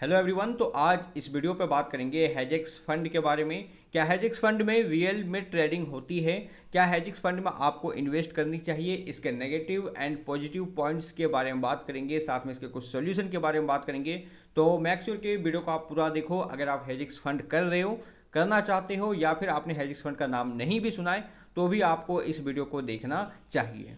Hello everyone. तो आज इस वीडियो पे बात करेंगे हेजेक्स फंड के बारे में। क्या हेजेक्स फंड में रियल में ट्रेडिंग होती है? क्या हेजेक्स फंड में आपको इन्वेस्ट करनी चाहिए? इसके नेगेटिव एंड पॉजिटिव पॉइंट्स के बारे में बात करेंगे, साथ में इसके कुछ सॉल्यूशन के बारे में बात करेंगे। तो मेक श्योर कि वीडियो को आप पूरा देखो। अगर आप हेजेक्स फंड कर रहे हो, करना चाहते हो, या फिर आपने हेजेक्स फंड का नाम नहीं भी सुना है, तो भी आपको इस वीडियो को देखना चाहिए।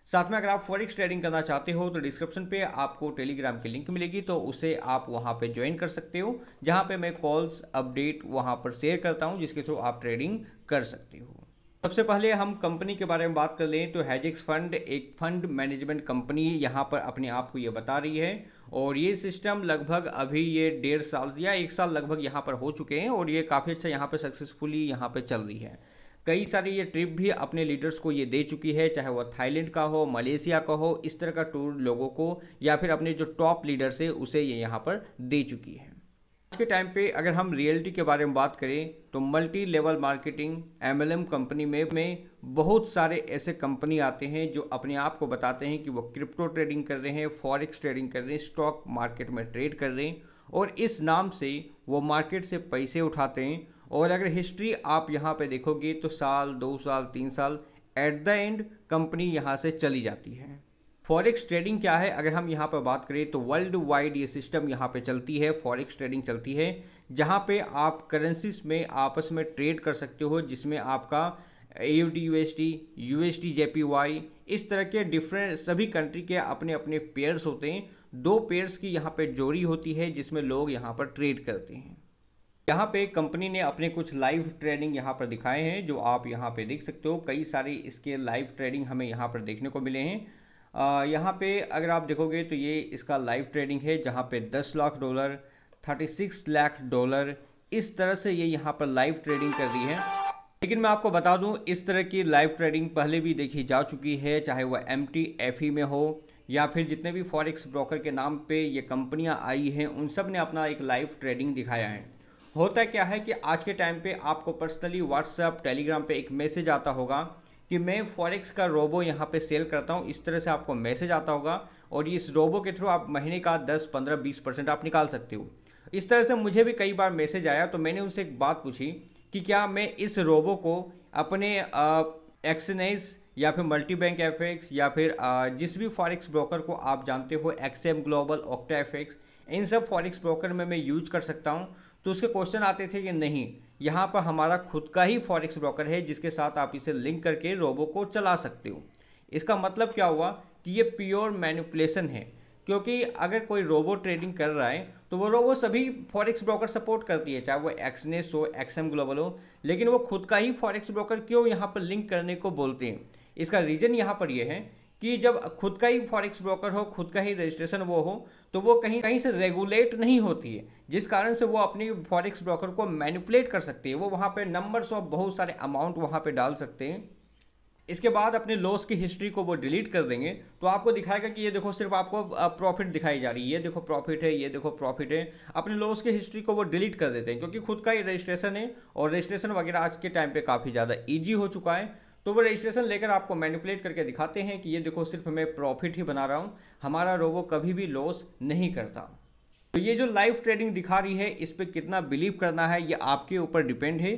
साथ में अगर आप फॉरेक्स ट्रेडिंग करना चाहते हो तो डिस्क्रिप्शन पे आपको टेलीग्राम की लिंक मिलेगी, तो उसे आप वहां पे ज्वाइन कर सकते हो, जहां पे मैं कॉल्स अपडेट वहां पर शेयर करता हूं, जिसके थ्रू आप ट्रेडिंग कर सकते हो। सबसे पहले हम कंपनी के बारे में बात कर लें तो हेजेक्स फंड एक फंड मैनेजमेंट कंपनी यहाँ पर अपने आप को ये बता रही है, और ये सिस्टम लगभग अभी ये 1.5 साल या 1 साल लगभग यहाँ पर हो चुके हैं, और ये काफ़ी अच्छा यहाँ पर सक्सेसफुली यहाँ पर चल रही है। कई सारी ये ट्रिप भी अपने लीडर्स को ये दे चुकी है, चाहे वो थाईलैंड का हो, मलेशिया का हो, इस तरह का टूर लोगों को या फिर अपने जो टॉप लीडर्स है उसे ये यहाँ पर दे चुकी है। आज के टाइम पे अगर हम रियलिटी के बारे में बात करें तो multi level marketing MLM company में बहुत सारे ऐसे कंपनी आते हैं जो अपने आप को बताते हैं कि वो क्रिप्टो ट्रेडिंग कर रहे हैं, फॉरेक्स ट्रेडिंग कर रहे हैं, स्टॉक मार्केट में ट्रेड कर रहे हैं, और इस नाम से वो मार्केट से पैसे उठाते हैं। और अगर हिस्ट्री आप यहाँ पे देखोगे तो साल 2 साल 3 साल एट द एंड कंपनी यहाँ से चली जाती है। फॉरेक्स ट्रेडिंग क्या है? अगर हम यहाँ पर बात करें तो वर्ल्ड वाइड ये सिस्टम यहाँ पे चलती है, फॉरेक्स ट्रेडिंग चलती है, जहाँ पे आप करेंसीज में आपस में ट्रेड कर सकते हो, जिसमें आपका AUD USD, USD JPY, इस तरह के डिफरेंट सभी कंट्री के अपने अपने पेयर्स होते हैं। 2 पेयर्स की यहाँ पे जोड़ी होती है जिसमें लोग यहाँ पर ट्रेड करते हैं। यहाँ पे कंपनी ने अपने कुछ लाइव ट्रेडिंग यहाँ पर दिखाए हैं, जो आप यहाँ पे देख सकते हो। कई सारे इसके लाइव ट्रेडिंग हमें यहाँ पर देखने को मिले हैं। यहाँ पे अगर आप देखोगे तो ये इसका लाइव ट्रेडिंग है, जहाँ पे $10 लाख, $36 लाख, इस तरह से ये यहाँ पर लाइव ट्रेडिंग कर रही है। लेकिन मैं आपको बता दूं, इस तरह की लाइव ट्रेडिंग पहले भी देखी जा चुकी है, चाहे वह MTFE में हो या फिर जितने भी फॉरेक्स ब्रोकर के नाम पे ये कंपनियां आई हैं, उन सब ने अपना एक लाइव ट्रेडिंग दिखाया है। होता क्या है कि आज के टाइम पे आपको पर्सनली व्हाट्सएप, टेलीग्राम पे एक मैसेज आता होगा कि मैं फॉरेक्स का रोबो यहाँ पे सेल करता हूँ, इस तरह से आपको मैसेज आता होगा, और इस रोबो के थ्रू आप महीने का 10, 15, 20% आप निकाल सकते हो। इस तरह से मुझे भी कई बार मैसेज आया, तो मैंने उनसे एक बात पूछी कि क्या मैं इस रोबो को अपने एक्सचेंज या फिर मल्टी बैंक FX या फिर जिस भी फॉरेक्स ब्रोकर को आप जानते हो, XM ग्लोबल, ऑक्टा FX, इन सब फॉरेक्स ब्रोकर में मैं यूज कर सकता हूँ? तो उसके क्वेश्चन आते थे कि नहीं, यहाँ पर हमारा खुद का ही फॉरेक्स ब्रोकर है जिसके साथ आप इसे लिंक करके रोबो को चला सकते हो। इसका मतलब क्या हुआ कि ये प्योर मैनिपुलेशन है, क्योंकि अगर कोई रोबो ट्रेडिंग कर रहा है तो वो रोबो सभी फॉरेक्स ब्रोकर सपोर्ट करती है, चाहे वो एक्सनेस हो, XM ग्लोबल हो, लेकिन वो खुद का ही फॉरेक्स ब्रोकर क्यों यहाँ पर लिंक करने को बोलते हैं? इसका रीज़न यहाँ पर ये है कि जब खुद का ही फॉरेक्स ब्रोकर हो, खुद का ही रजिस्ट्रेशन वो हो, तो वो कहीं कहीं से रेगुलेट नहीं होती है, जिस कारण से वो अपनी फॉरेक्स ब्रोकर को मैनिपुलेट कर सकती है। वो वहाँ पे नंबर्स ऑफ बहुत सारे अमाउंट वहाँ पे डाल सकते हैं। इसके बाद अपने लॉस की हिस्ट्री को वो डिलीट कर देंगे, तो आपको दिखाएगा कि ये देखो सिर्फ आपको प्रॉफिट दिखाई जा रही है, ये देखो प्रॉफिट है, ये देखो प्रॉफिट है। अपने लॉस की हिस्ट्री को वो डिलीट कर देते हैं, क्योंकि खुद का ही रजिस्ट्रेशन है, और रजिस्ट्रेशन वगैरह आज के टाइम पे काफ़ी ज़्यादा ईजी हो चुका है। तो वो रजिस्ट्रेशन लेकर आपको मैनिपुलेट करके दिखाते हैं कि ये देखो सिर्फ मैं प्रॉफिट ही बना रहा हूँ, हमारा रोबो कभी भी लॉस नहीं करता। तो ये जो लाइव ट्रेडिंग दिखा रही है, इस पर कितना बिलीव करना है ये आपके ऊपर डिपेंड है।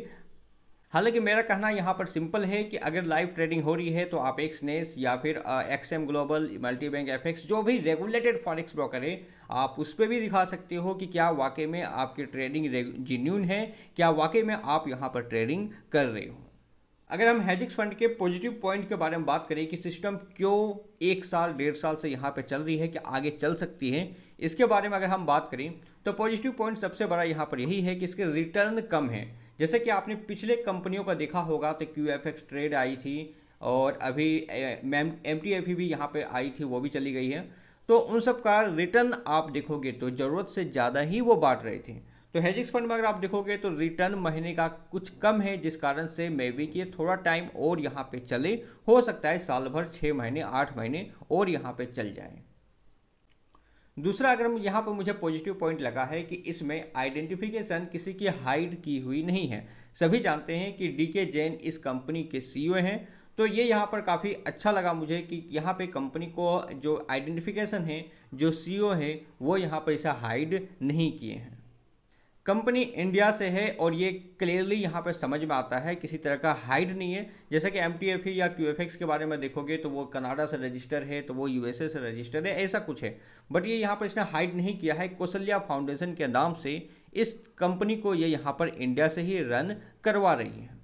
हालांकि मेरा कहना यहाँ पर सिंपल है कि अगर लाइव ट्रेडिंग हो रही है तो आप एक्सनेस या फिर XM global, multi bank FX, जो भी रेगुलेटेड फॉरेक्स ब्रोकर है, आप उस पर भी दिखा सकते हो कि क्या वाकई में आपकी ट्रेडिंग जेन्यून है, क्या वाकई में आप यहाँ पर ट्रेडिंग कर रहे हो। अगर हम हेजेक्स फंड के पॉजिटिव पॉइंट के बारे में बात करें कि सिस्टम क्यों 1 साल 1.5 साल से यहाँ पे चल रही है, कि आगे चल सकती है, इसके बारे में अगर हम बात करें तो पॉजिटिव पॉइंट सबसे बड़ा यहाँ पर यही है कि इसके रिटर्न कम है। जैसे कि आपने पिछले कंपनियों का देखा होगा तो QFX ट्रेड आई थी, और अभी MTFE भी यहाँ पे आई थी, वो भी चली गई है। तो उन सब का रिटर्न आप देखोगे तो ज़रूरत से ज़्यादा ही वो बांट रहे थे। तो हेजेक्स फंड में अगर आप देखोगे तो रिटर्न महीने का कुछ कम है, जिस कारण से मे बी कि थोड़ा टाइम और यहाँ पे चले, हो सकता है साल भर, 6 महीने, 8 महीने और यहाँ पे चल जाए। दूसरा, अगर हम यहाँ पर मुझे पॉजिटिव पॉइंट लगा है कि इसमें आइडेंटिफिकेशन किसी की हाइड की हुई नहीं है। सभी जानते हैं कि DK जैन इस कंपनी के CEO हैं, तो ये यहाँ पर काफ़ी अच्छा लगा मुझे कि यहाँ पे कंपनी को जो आइडेंटिफिकेशन है, जो सीईओ है, वो यहाँ पर इसे हाइड नहीं किए हैं। कंपनी इंडिया से है और ये क्लियरली यहाँ पर समझ में आता है, किसी तरह का हाइड नहीं है। जैसे कि MTFE या QFX के बारे में देखोगे तो वो कनाडा से रजिस्टर है, तो वो USA से रजिस्टर है, ऐसा कुछ है। बट ये यहाँ पर इसने हाइड नहीं किया है। कौशल्या फाउंडेशन के नाम से इस कंपनी को ये यहाँ पर इंडिया से ही रन करवा रही है।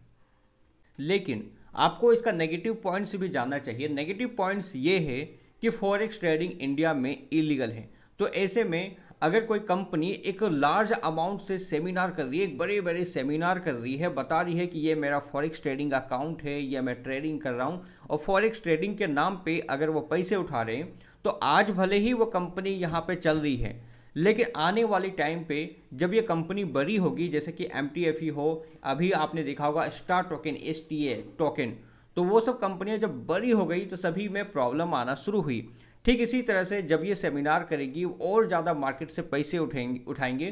लेकिन आपको इसका नेगेटिव पॉइंट्स भी जानना चाहिए। नेगेटिव पॉइंट्स ये है कि फॉरेक्स ट्रेडिंग इंडिया में इलीगल है। तो ऐसे में अगर कोई कंपनी एक लार्ज अमाउंट से सेमिनार कर रही है, एक बड़े बड़े सेमिनार कर रही है, बता रही है कि ये मेरा फॉरेक्स ट्रेडिंग अकाउंट है या मैं ट्रेडिंग कर रहा हूँ, और फॉरेक्स ट्रेडिंग के नाम पे अगर वो पैसे उठा रहे हैं, तो आज भले ही वो कंपनी यहाँ पे चल रही है, लेकिन आने वाली टाइम पे जब ये कंपनी बड़ी होगी, जैसे कि MTFE हो, अभी आपने देखा होगा स्टार टोकन, STA टोकन, तो वो सब कंपनियां जब बड़ी हो गई तो सभी में प्रॉब्लम आना शुरू हुई। ठीक इसी तरह से जब ये सेमिनार करेगी और ज़्यादा मार्केट से पैसे उठाएंगे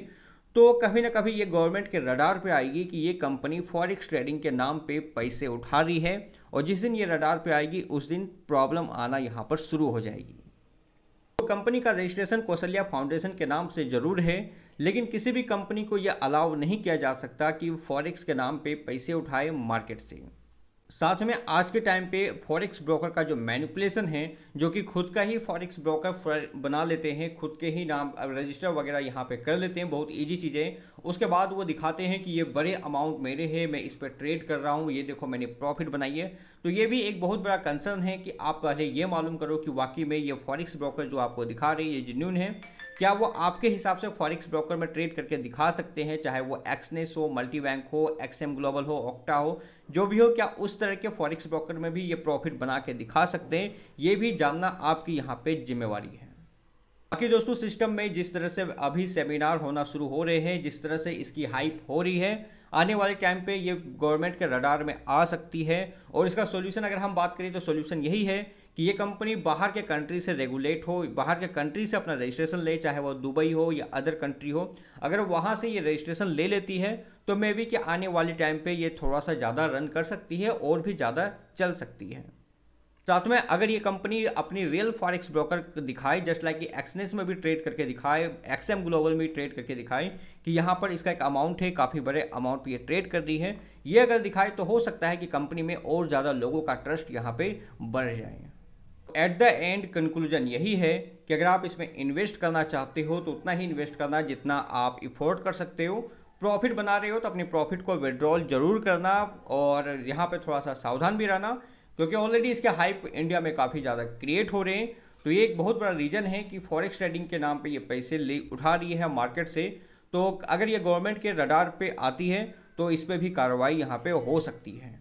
तो कभी ना कभी ये गवर्नमेंट के रडार पे आएगी कि ये कंपनी फॉरेक्स ट्रेडिंग के नाम पे पैसे उठा रही है, और जिस दिन ये रडार पे आएगी उस दिन प्रॉब्लम आना यहाँ पर शुरू हो जाएगी। तो कंपनी का रजिस्ट्रेशन कौशल्या फाउंडेशन के नाम से ज़रूर है, लेकिन किसी भी कंपनी को यह अलाउ नहीं किया जा सकता कि फॉरेक्स के नाम पे पैसे उठाए मार्केट से। साथ में आज के टाइम पे फॉरेक्स ब्रोकर का जो मैनिपुलेशन है, जो कि खुद का ही फॉरेक्स ब्रोकर बना लेते हैं, खुद के ही नाम रजिस्टर वगैरह यहाँ पे कर लेते हैं, बहुत इजी चीज़ें, उसके बाद वो दिखाते हैं कि ये बड़े अमाउंट मेरे हैं, मैं इस पर ट्रेड कर रहा हूँ, ये देखो मैंने प्रॉफिट बनाई है। तो ये भी एक बहुत बड़ा कंसर्न है कि आप पहले ये मालूम करो कि वाकई में ये फॉरेक्स ब्रोकर जो आपको दिखा रही है ये जेन्युइन है, क्या वो आपके हिसाब से फॉरेक्स ब्रोकर में ट्रेड करके दिखा सकते हैं, चाहे वो एक्सनेस हो, मल्टीबैंक हो, XM ग्लोबल हो, ऑक्टा हो, जो भी हो, क्या उस तरह के फॉरेक्स ब्रोकर में भी ये प्रॉफिट बना के दिखा सकते हैं, ये भी जानना आपकी यहाँ पे जिम्मेवारी है। बाकी दोस्तों, सिस्टम में जिस तरह से अभी सेमिनार होना शुरू हो रहे हैं, जिस तरह से इसकी हाइप हो रही है, आने वाले टाइम पे ये गवर्नमेंट के रडार में आ सकती है। और इसका सॉल्यूशन अगर हम बात करें तो सॉल्यूशन यही है कि ये कंपनी बाहर के कंट्री से रेगुलेट हो, बाहर के कंट्री से अपना रजिस्ट्रेशन ले, चाहे वो दुबई हो या अदर कंट्री हो। अगर वहाँ से ये रजिस्ट्रेशन ले लेती है तो मे बी कि आने वाले टाइम पे ये थोड़ा सा ज़्यादा रन कर सकती है और भी ज़्यादा चल सकती है। साथ में अगर ये कंपनी अपनी रियल फॉरेक्स ब्रोकर दिखाए, जस्ट लाइक कि एक्सनेस में भी ट्रेड करके दिखाए, XM ग्लोबल में ट्रेड करके दिखाए कि यहाँ पर इसका एक अमाउंट है, काफ़ी बड़े अमाउंट पे ये ट्रेड कर रही है, ये अगर दिखाए तो हो सकता है कि कंपनी में और ज़्यादा लोगों का ट्रस्ट यहाँ पे बढ़ जाए। एट द एंड कंक्लूजन यही है कि अगर आप इसमें इन्वेस्ट करना चाहते हो तो उतना ही इन्वेस्ट करना जितना आप इफोर्ड कर सकते हो। प्रॉफिट बना रहे हो तो अपने प्रॉफिट को विड्रॉल जरूर करना, और यहाँ पे थोड़ा सा सावधान भी रहना, क्योंकि ऑलरेडी इसके हाइप इंडिया में काफ़ी ज़्यादा क्रिएट हो रहे हैं। तो ये एक बहुत बड़ा रीज़न है कि फॉरेक्स ट्रेडिंग के नाम पे ये पैसे ले उठा रही है मार्केट से। तो अगर ये गवर्नमेंट के रडार पे आती है तो इस पर भी कार्रवाई यहाँ पे हो सकती है।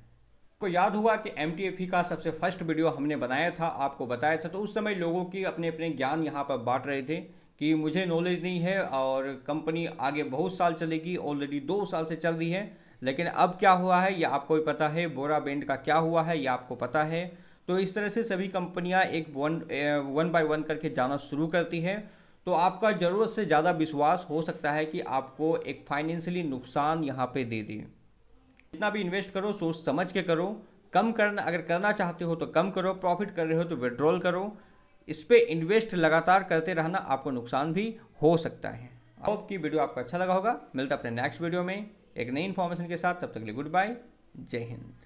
को याद हुआ कि MTFE का सबसे फर्स्ट वीडियो हमने बनाया था, आपको बताया था, तो उस समय लोगों की अपने अपने ज्ञान यहाँ पर बांट रहे थे कि मुझे नॉलेज नहीं है और कंपनी आगे बहुत साल चलेगी, ऑलरेडी 2 साल से चल रही है। लेकिन अब क्या हुआ है ये आपको भी पता है, बोरा बैंड का क्या हुआ है ये आपको पता है। तो इस तरह से सभी कंपनियां एक वन बाय वन करके जाना शुरू करती हैं। तो आपका ज़रूरत से ज़्यादा विश्वास हो सकता है कि आपको एक फाइनेंशियली नुकसान यहाँ पे दे दें। जितना भी इन्वेस्ट करो सोच समझ के करो, कम करना अगर करना चाहते हो तो कम करो, प्रॉफिट कर रहे हो तो विड्रॉल करो। इस पे इन्वेस्ट लगातार करते रहना, आपको नुकसान भी हो सकता है। होप की वीडियो आपको अच्छा लगा होगा। मिलता है अपने नेक्स्ट वीडियो में एक नई इन्फॉर्मेशन के साथ, तब तक के लिए गुड बाय, जय हिंद।